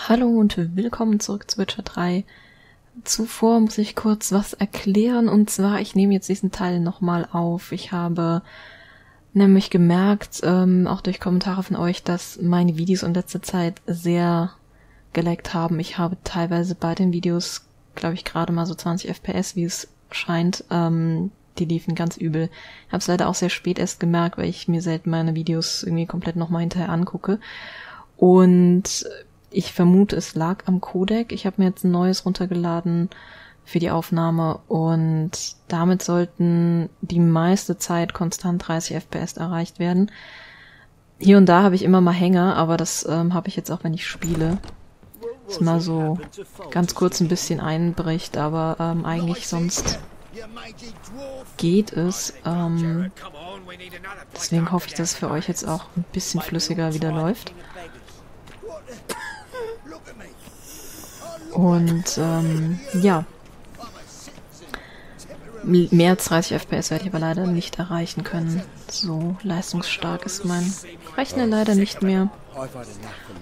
Hallo und willkommen zurück zu Witcher 3. Zuvor muss ich kurz was erklären, und zwar, ich nehme jetzt diesen Teil nochmal auf. Ich habe nämlich gemerkt, auch durch Kommentare von euch, dass meine Videos in letzter Zeit sehr gelaggt haben. Ich habe teilweise bei den Videos, glaube ich, gerade mal so 20 FPS, wie es scheint. Die liefen ganz übel. Ich habe es leider auch sehr spät erst gemerkt, weil ich mir selten meine Videos irgendwie komplett nochmal hinterher angucke. Und ich vermute, es lag am Codec. Ich habe mir jetzt ein neues runtergeladen für die Aufnahme und damit sollten die meiste Zeit konstant 30 FPS erreicht werden. Hier und da habe ich immer mal Hänger, aber das habe ich jetzt auch, wenn ich spiele. Dass mal so ganz kurz ein bisschen einbricht, aber eigentlich sonst geht es. Deswegen hoffe ich, dass es für euch jetzt auch ein bisschen flüssiger wieder läuft. Und ja, mehr als 30 FPS werde ich aber leider nicht erreichen können. So leistungsstark ist mein Rechner leider nicht mehr.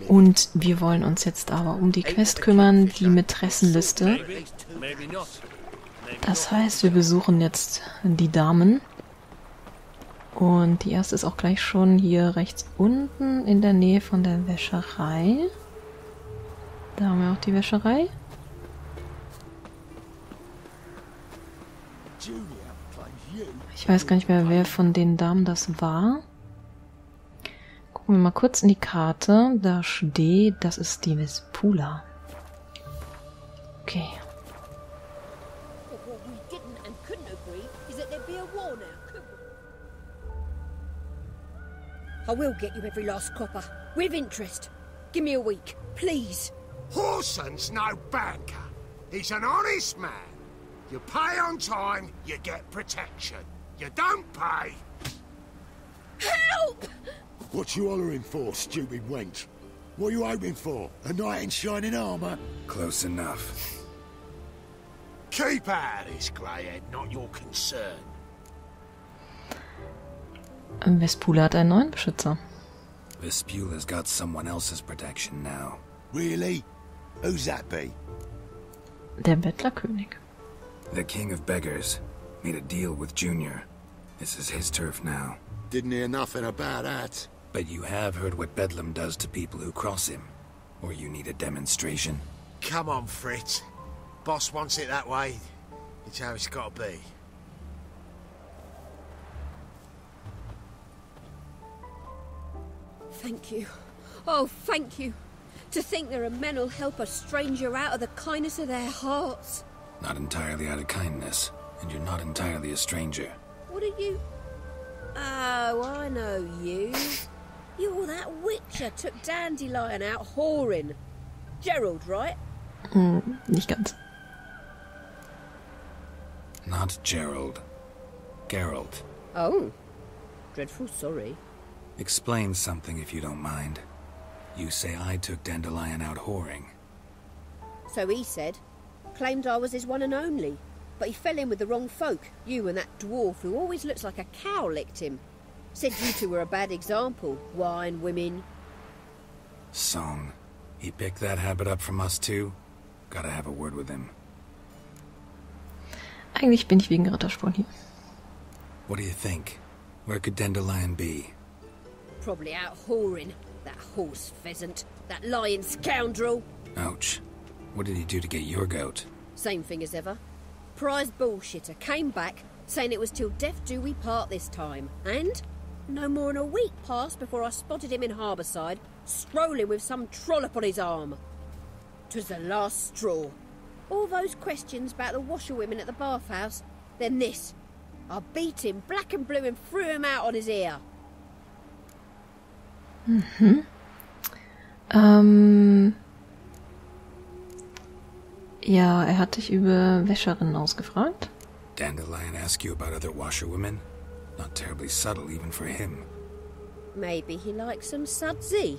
Und wir wollen uns jetzt aber um die Quest kümmern, die Mätressenliste. Das heißt, wir besuchen jetzt die Damen. Und die erste ist auch gleich schon hier rechts unten in der Nähe von der Wäscherei. Da haben wir auch die Wäscherei. Ich weiß gar nicht mehr, wer von den Damen das war. Gucken wir mal kurz in die Karte. Da steht, das ist die Vespula. Okay. I will get you every last copper, with interest. Give me a week, please. Horson's no banker. He's an honest man. You pay on time, you get protection. You don't pay... Help! What you hollering for, stupid wench? What are you hoping for? A knight in shining armour? Close enough. Keep out of this, greyhead, not your concern. Vespula hat einen neuen Beschützer. Vespula's got someone else's protection now. Really? Who's that be? Der Bettlerkönig. The King of Beggars made a deal with Junior. This is his turf now. Didn't hear nothing about that. But you have heard what Bedlam does to people who cross him. Or you need a demonstration? Come on, Fritz. Boss wants it that way. It's how it's got to be. Thank you. Oh, thank you. To think there are men who'll help a stranger out of the kindness of their hearts. Not entirely out of kindness, and you're not entirely a stranger. What are you... Oh, I know you. You're that witcher took Dandelion out whoring. Geralt, right? Nicht ganz. Not Gerald. Geralt. Oh. Dreadful sorry. Explain something if you don't mind. You say I took Dandelion out whoring. So he said. Claimed I was his one and only. But he fell in with the wrong folk. You and that dwarf who always looks like a cow licked him. Said you two were a bad example. Wine, women. Song. He picked that habit up from us too? Gotta have a word with him. Eigentlich bin ich wegen Ritterspuren hier. What do you think? Where could Dandelion be? Probably out whoring. That horse pheasant. That lying scoundrel. Ouch. What did he do to get your goat? Same thing as ever. Prize bullshitter came back, saying it was till death do we part this time. And no more than a week passed before I spotted him in Harbourside, strolling with some trollop on his arm. 'Twas the last straw. All those questions about the washerwomen at the bathhouse, then this. I beat him black and blue and threw him out on his ear. Ja, er hat dich über Wäscherinnen ausgefragt. Dandelion ask you about other washerwomen? Not terribly subtle even for him. Maybe he likes some sudsy.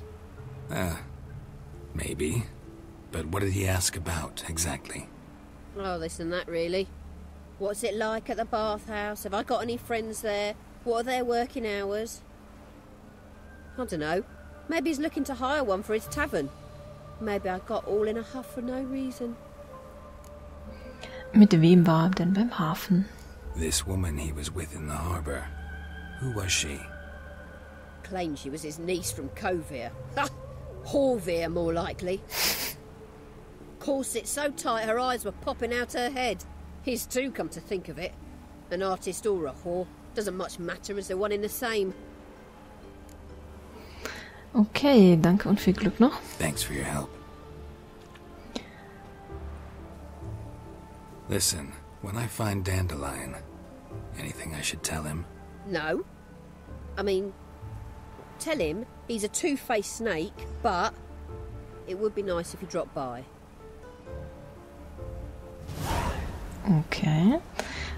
Maybe. But what did he ask about, exactly? Oh, this and that, really. What's it like at the bathhouse? Have I got any friends there? What are their working hours? I don't know. Maybe he's looking to hire one for his tavern. Maybe I got all in a huff for no reason. Mit wem war er denn beim Hafen? This woman he was with in the harbor. Who was she? Claimed she was his niece from Wehr. Ha! Wehr, more likely. Corset so tight her eyes were popping out her head. His too, come to think of it. An artist or a whore. Doesn't much matter as they're one in the same. Okay, danke und viel Glück noch. Thanks for your help. Listen, when I find Dandelion, anything I should tell him? No. I mean, tell him he's a two-faced snake, but it would be nice if he dropped by. Okay.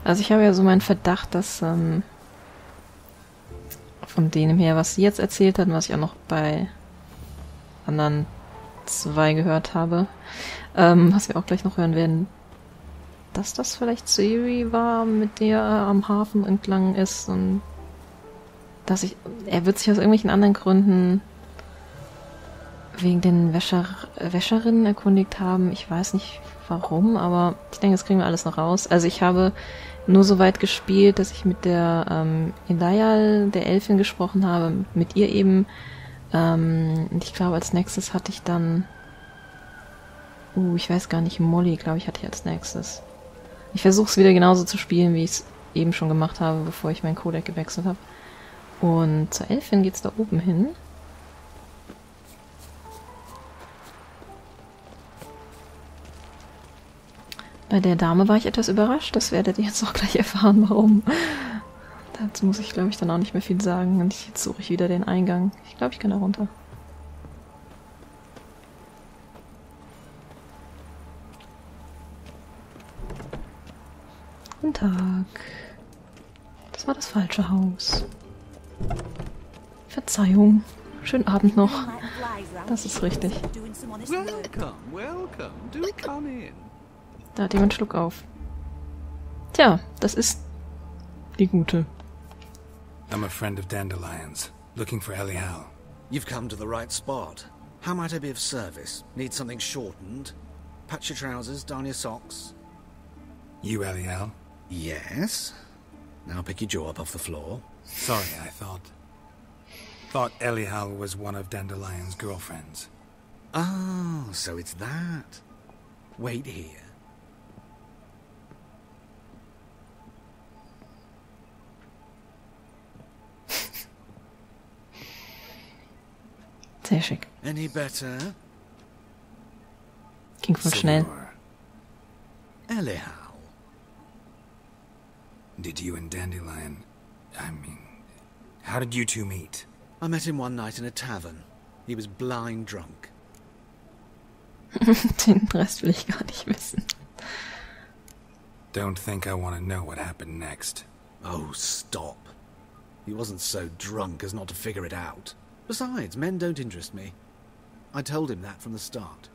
Also ich habe ja so meinen Verdacht, dass von dem her, was sie jetzt erzählt hat und was ich auch noch bei anderen 2 gehört habe, was wir auch gleich noch hören werden, dass das vielleicht Ciri war, mit der er am Hafen entlang ist und dass er wird sich aus irgendwelchen anderen Gründen wegen den Wäscherinnen erkundigt haben. Ich weiß nicht warum, aber ich denke, das kriegen wir alles noch raus. Also ich habe nur so weit gespielt, dass ich mit der Elial, der Elfin, gesprochen habe, mit ihr eben. Und ich glaube, als nächstes hatte ich dann... ich weiß gar nicht, Molly, glaube ich, hatte ich als nächstes. Ich versuche es wieder genauso zu spielen, wie ich es eben schon gemacht habe, bevor ich meinen Codec gewechselt habe. Und zur Elfin geht's da oben hin. Bei der Dame war ich etwas überrascht. Das werdet ihr jetzt auch gleich erfahren, warum. Dazu muss ich, glaube ich, dann auch nicht mehr viel sagen. Und jetzt suche ich wieder den Eingang. Ich glaube, ich kann da runter. Guten Tag. Das war das falsche Haus. Verzeihung. Schönen Abend noch. Das ist richtig. Welcome, welcome. Do come in. Da hat jemand Schluck auf. Tja, das ist die Gute. I'm a friend of Dandelion's, looking for Elial. You've come to the right spot. How might I be of service? Need something shortened? Patch your trousers, darn your socks. You Elial? Yes. Now pick your jaw up off the floor. Sorry, I thought Elial was one of Dandelion's girlfriends. Oh, so it's that. Wait here. Sehr schick. Any better? Ging voll schnell. Elial. Did you and Dandelion... how did you two meet? I met him one night in a tavern. He was blind drunk. Den Rest will ich gar nicht wissen. Don't think I want to know what happened next. Oh, stop. He wasn't so drunk as not to figure it out. Besides, men don't interest me. I told him that from the start.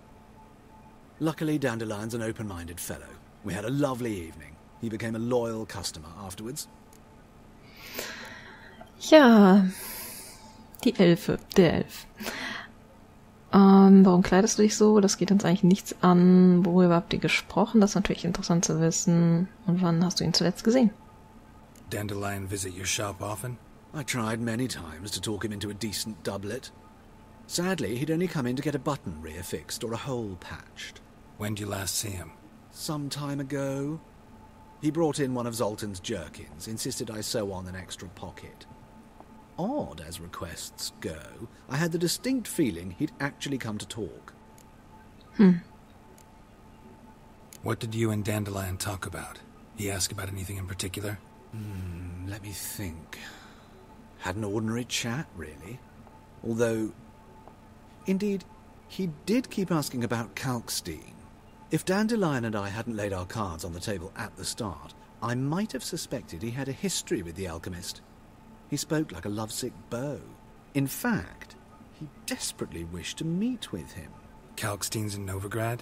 Luckily, Dandelion's an open-minded fellow. We had a lovely evening. He became a loyal customer afterwards. Ja, die Elfe, der Elf. Warum kleidest du dich so? Das geht uns eigentlich nichts an. Worüber habt ihr gesprochen? Das ist natürlich interessant zu wissen. Und wann hast du ihn zuletzt gesehen? Dandelion visit your shop often? I tried many times to talk him into a decent doublet. Sadly, he'd only come in to get a button reaffixed or a hole patched. When did you last see him? Some time ago. He brought in one of Zoltan's jerkins, insisted I sew on an extra pocket. Odd as requests go, I had the distinct feeling he'd actually come to talk. What did you and Dandelion talk about? He ask about anything in particular? Let me think. Had an ordinary chat, really. Although, indeed, he did keep asking about Kalkstein. If Dandelion and I hadn't laid our cards on the table at the start, I might have suspected he had a history with the alchemist. He spoke like a lovesick beau. In fact, he desperately wished to meet with him. Kalkstein's in Novigrad?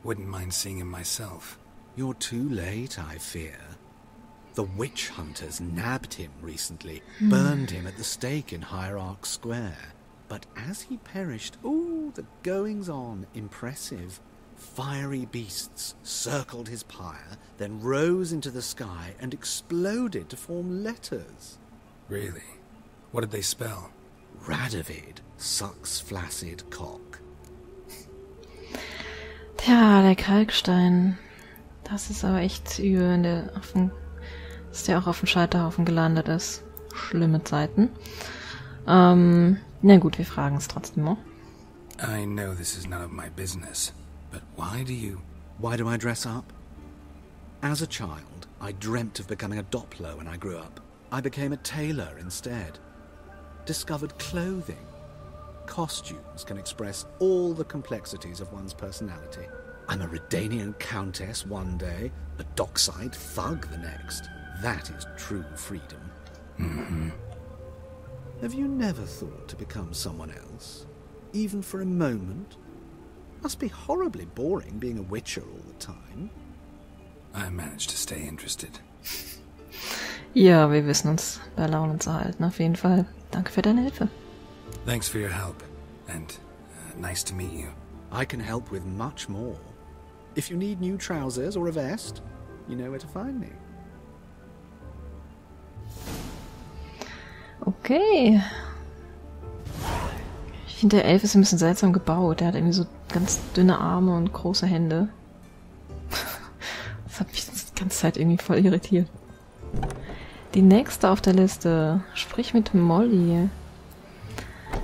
Wouldn't mind seeing him myself. You're too late, I fear. The witch hunters nabbed him recently, burned him at the stake in Hierarch Square. But as he perished, The goings-on impressive. Fiery beasts circled his pyre, then rose into the sky and exploded to form letters. Really? What did they spell? Radovid sucks flaccid cock. Tja, der Kalkstein. Das ist aber echt übel, dass der auch auf dem Scheiterhaufen gelandet ist. Schlimme Zeiten. Na gut, wir fragen es trotzdem noch. I know this is none of my business, but why do I dress up? As a child, I dreamt of becoming a Doppler when I grew up. I became a tailor instead. Discovered clothing. Costumes can express all the complexities of one's personality. I'm a Redanian countess one day, a dockside thug the next. That is true freedom. Mm-hmm. Have you never thought to become someone else? Even for a moment? Must be horribly boring being a witcher all the time. I managed to stay interested. Ja, wir wissen uns bei Laune zu halten, auf jeden Fall. Danke für deine Hilfe. Thanks for your help, and nice to meet you. I can help with much more. If you need new trousers or a vest, you know where to find me. Okay. Ich finde, der Elf ist ein bisschen seltsam gebaut. Der hat irgendwie so ganz dünne Arme und große Hände. Das hat mich die ganze Zeit irgendwie voll irritiert. Die nächste auf der Liste. Sprich mit Molly.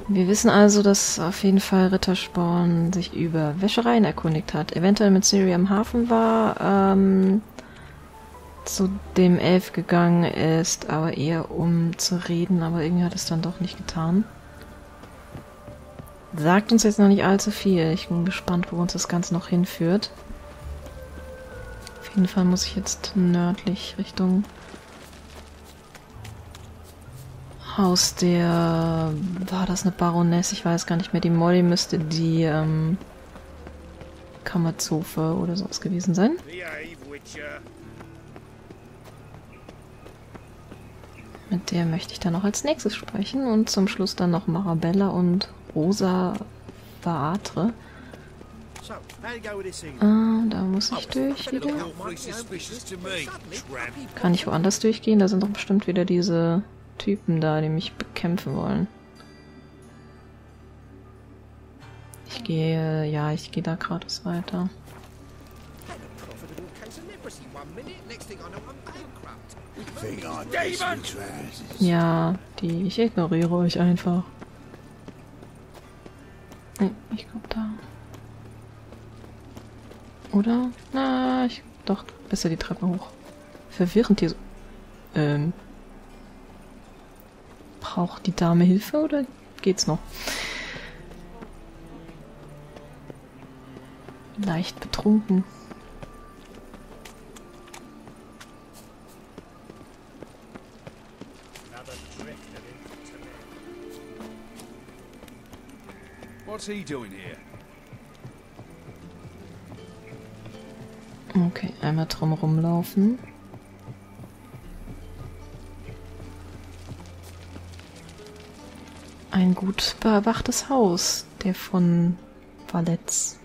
Wir wissen also, dass auf jeden Fall Rittersporn sich über Wäschereien erkundigt hat. Eventuell mit Ciri am Hafen war, zu dem Elf gegangen ist, aber eher um zu reden, aber irgendwie hat es dann doch nicht getan. Sagt uns jetzt noch nicht allzu viel. Ich bin gespannt, wo uns das Ganze noch hinführt. Auf jeden Fall muss ich jetzt nördlich Richtung Haus der... War das eine Baroness? Ich weiß gar nicht mehr. Die Molly müsste die Kammerzofe oder sowas gewesen sein. Mit der möchte ich dann noch als nächstes sprechen und zum Schluss dann noch Marabella und Rosa Vaatre. Da muss ich durch wieder. Kann ich woanders durchgehen? Da sind doch bestimmt wieder diese Typen da, die mich bekämpfen wollen. Ich gehe da geradeaus weiter. Ja, ich ignoriere euch einfach. Nee, ich glaube da. Oder? Na, doch, besser die Treppe hoch. Verwirrend hier so. Braucht die Dame Hilfe oder geht's noch? Leicht betrunken. What's he doing here? Okay, einmal drum rumlaufen. Ein gut bewachtes Haus, der von Valets.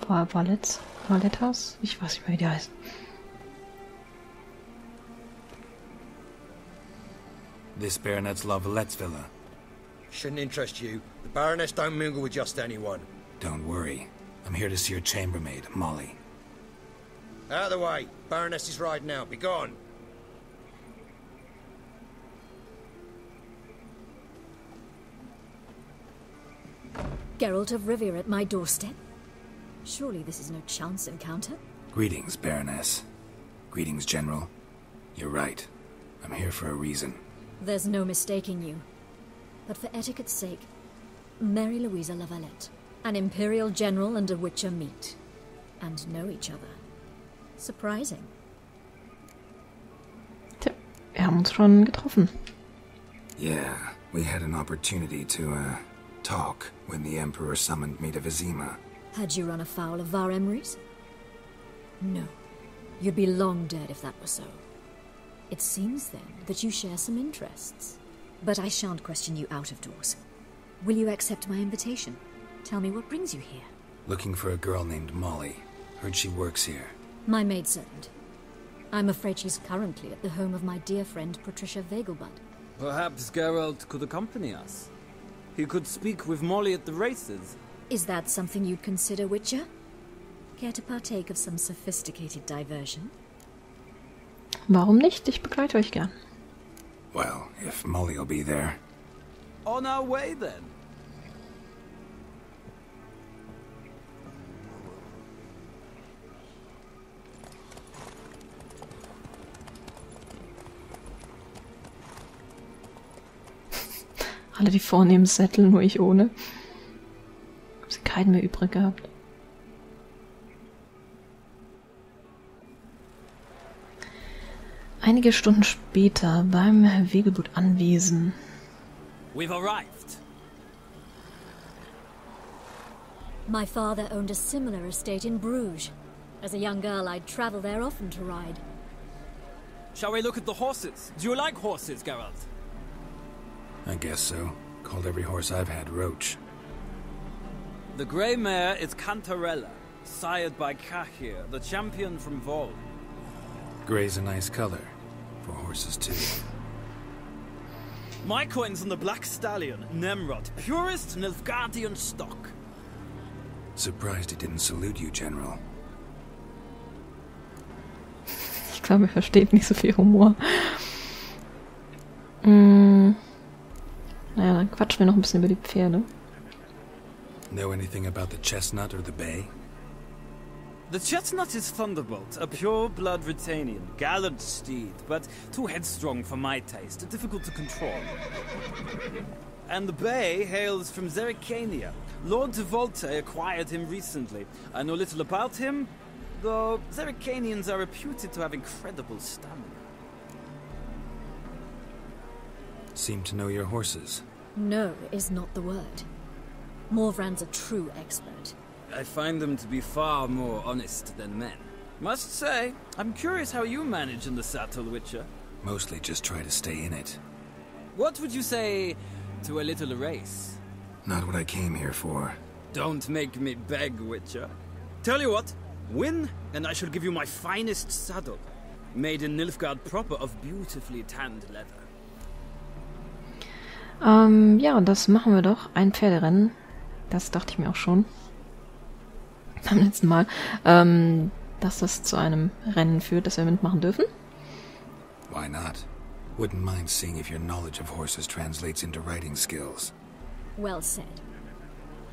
Valettas? Ich weiß nicht mehr, wie die heißt. This Baronet's La Valette's villa. Shouldn't interest you. The Baroness don't mingle with just anyone. Don't worry. I'm here to see your chambermaid, Molly. Out of the way. Baroness is riding out. Be gone. Geralt of Rivia at my doorstep? Surely this is no chance encounter? Greetings, Baroness. Greetings, General. You're right. I'm here for a reason. There's no mistaking you. But for etiquette's sake, Mary Louisa La Valette. An Imperial General and a Witcher meet. And know each other. Surprising. Tja, wir haben uns schon getroffen. Yeah, we had an opportunity to, talk when the Emperor summoned me to Vizima. Had you run afoul of Var Emrys? No. You'd be long dead if that were so. It seems, then, that you share some interests. But I shan't question you out of doors. Will you accept my invitation? Tell me what brings you here. Looking for a girl named Molly. Heard she works here. My maidservant. I'm afraid she's currently at the home of my dear friend Patricia Vegelbud. Perhaps Geralt could accompany us. He could speak with Molly at the races. Is that something you'd consider, Witcher? Care to partake of some sophisticated diversion? Warum nicht? Ich begleite euch gern. Well, if Molly'll be there. On our way then. Alle die vornehmen Sättel, nur ich ohne. Hab sie keinen mehr übrig gehabt. Einige Stunden später beim Vegelbud Anwesen. We've arrived. My father owned a similar estate in Bruges. As a young girl, I'd travel there often to ride. Shall we look at the horses? Do you like horses, Geralt? I guess so. Called every horse I've had Roach. The grey mare is Cantarella, sired by Cahir, the champion from Vol. Grey's a nice color. For horses, too. My coin's on the black stallion, Nemrod, purest Nilfgaardian stock. Surprised he didn't salute you, General. Ich glaube, er versteht nicht so viel Humor. Naja, dann quatschen wir noch ein bisschen über die Pferde. Know anything about the chestnut or the bay? The chestnut is Thunderbolt, a pure-blood Britannian, gallant steed, but too headstrong for my taste, difficult to control. And the bay hails from Zerrikania. Lord de Volte acquired him recently. I know little about him, though Zerrikanians are reputed to have incredible stamina. Seem to know your horses. No is not the word. Morvran's a true expert. I find them to be far more honest than men. Must say, I'm curious how you manage in the saddle, Witcher. Mostly just try to stay in it. What would you say to a little race? Not what I came here for. Don't make me beg, Witcher. Tell you what, win, and I shall give you my finest saddle. Made in Nilfgaard proper of beautifully tanned leather. Ja, das machen wir doch. Ein Pferderennen. Das dachte ich mir auch schon. Beim letzten Mal. Dass das zu einem Rennen führt, das wir mitmachen dürfen. Why not? Wouldn't mind seeing if your knowledge of horses translates into riding skills. Well said.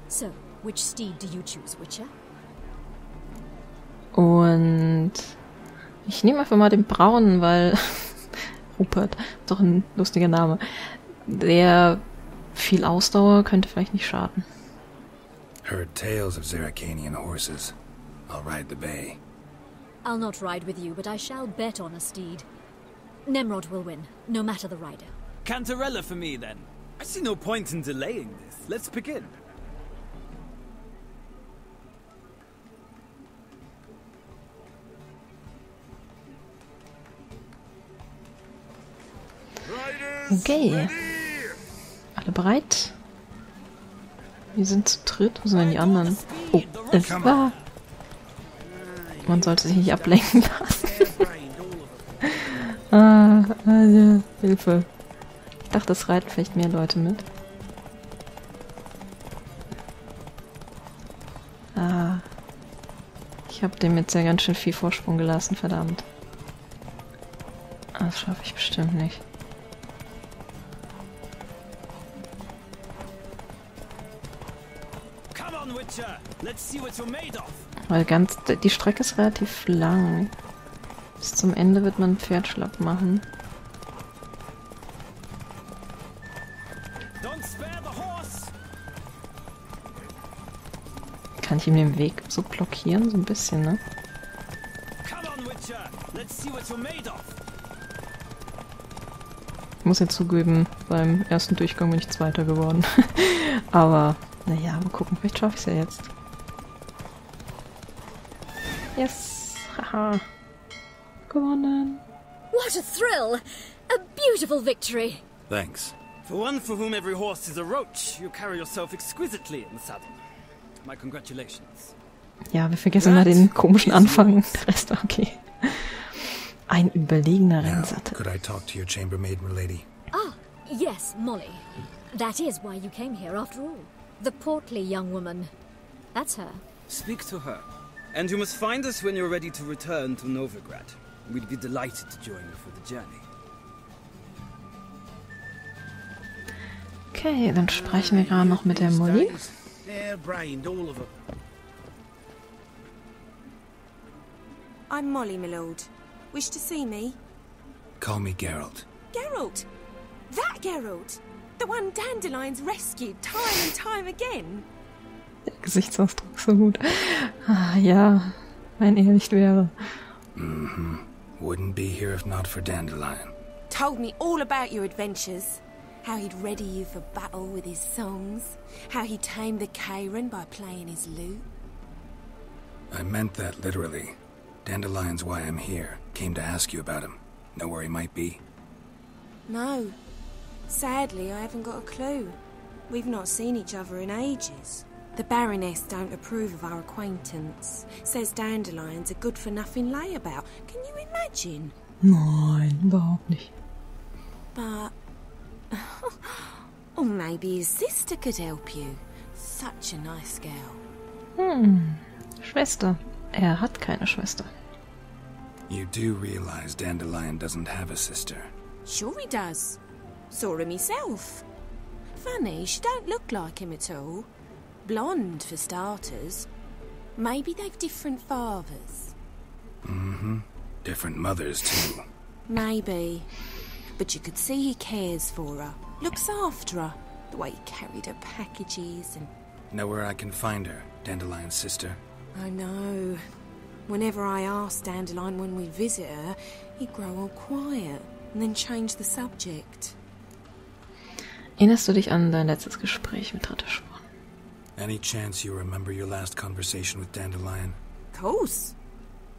So, which steed do you choose, Witcher? Und ich nehme einfach mal den braunen, weil Rupert, doch ein lustiger Name. Der viel Ausdauer könnte vielleicht nicht schaden. Heard tales of Zerrikanian horses. I'll ride the bay. I'll not ride with you, but I shall bet on a steed. Nemrod will win, no matter the rider. Cantarella for me, then. I see no point in delaying this. Let's begin. Okay. Alle bereit? Wir sind zu dritt. Wo sind denn die anderen? Oh, es war. Man sollte sich nicht ablenken lassen. Ja, Hilfe. Ich dachte, es reiten vielleicht mehr Leute mit. Ich habe dem jetzt ja ganz schön viel Vorsprung gelassen, verdammt. Das schaffe ich bestimmt nicht. Weil die Strecke ist relativ lang. Bis zum Ende wird man ein Pferd schlapp machen. Kann ich ihm den Weg so blockieren? So ein bisschen, ne? Ich muss jetzt zugeben, beim ersten Durchgang bin ich Zweiter geworden. Aber, naja, mal gucken, vielleicht schaffe ich es ja jetzt. Yes! Haha! Gewonnen! What a thrill! A beautiful victory! Thanks. For one for whom every horse is a roach, you carry yourself exquisitely in the saddle. My congratulations. Ja, wir vergessen mal den komischen Anfang. Der Rest war okay. Ein überlegener Rennsatte. Could I talk to your chambermaid, milady? Ah, yes, Molly. That is why you came here after all. The portly young woman. That's her. Speak to her. And you must find us when you're ready to return to Novigrad. We'd be delighted to join you for the journey. Okay, dann sprechen wir gerade noch mit der Molly. I'm Molly, my lord. Wish to see me? Call me Geralt. Geralt? That Geralt? The one Dandelions rescued time and time again? Der Gesichtsausdruck so gut. Ah, ja, wenn er nicht wäre. Wouldn't be here if not for Dandelion. Told me all about your adventures. How he'd ready you for battle with his songs. How he tamed the Karen by playing his lute. I meant that literally. Dandelion's why I'm here. Came to ask you about him. Know where he might be? No. Sadly, I haven't got a clue. We've not seen each other in ages. The Baroness don't approve of our acquaintance. Says Dandelion's a good-for-nothing layabout. Can you imagine? Nein, überhaupt nicht. But... or maybe his sister could help you. Such a nice girl. Schwester. Er hat keine Schwester. You do realize Dandelion doesn't have a sister. Sure he does. Saw him myself. Funny, she don't look like him at all. Blonde, for starters. Maybe they've different fathers. Different mothers, too. Maybe. But you could see he cares for her. Looks after her. The way he carried her packages and... Know where I can find her, Dandelion's sister? I know. Whenever I asked Dandelion when we'd visit her, he'd grow all quiet and then change the subject. Erinnerst du dich an dein letztes Gespräch mit Rittersporn? Any chance you remember your last conversation with Dandelion? Of course.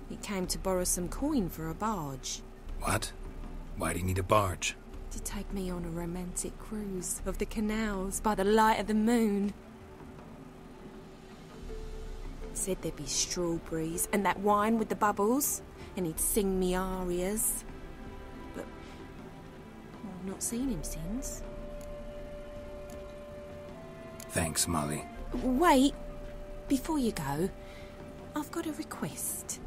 He came to borrow some coin for a barge. What? Why do you need a barge? To take me on a romantic cruise of the canals by the light of the moon. Said there'd be strawberries and that wine with the bubbles, and he'd sing me arias. But I've not seen him since. Thanks, Molly. Wait, before you go, I've got a request.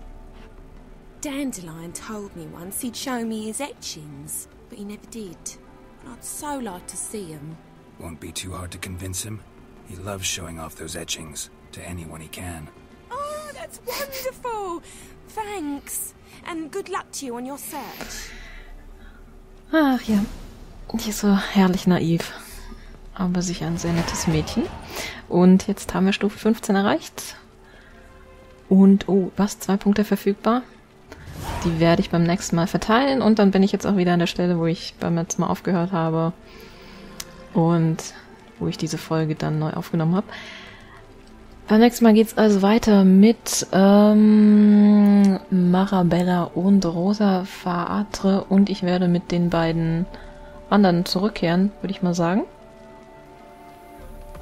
Dandelion told me once he'd show me his etchings, but he never did. And I'd so like to see him. Won't be too hard to convince him. He loves showing off those etchings to anyone he can. Oh, that's wonderful! Thanks. And good luck to you on your search. Ach ja, die ist so herrlich naiv. Aber sicher ein sehr nettes Mädchen. Und jetzt haben wir Stufe 15 erreicht. Und, oh, was? 2 Punkte verfügbar? Die werde ich beim nächsten Mal verteilen. Und dann bin ich jetzt auch wieder an der Stelle, wo ich beim letzten Mal aufgehört habe. Und wo ich diese Folge dann neu aufgenommen habe. Beim nächsten Mal geht's also weiter mit Marabella und Rosa Faatre. Und ich werde mit den beiden anderen zurückkehren, würde ich mal sagen.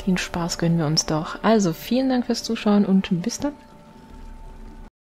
Den Spaß gönnen wir uns doch. Also, vielen Dank fürs Zuschauen und bis dann.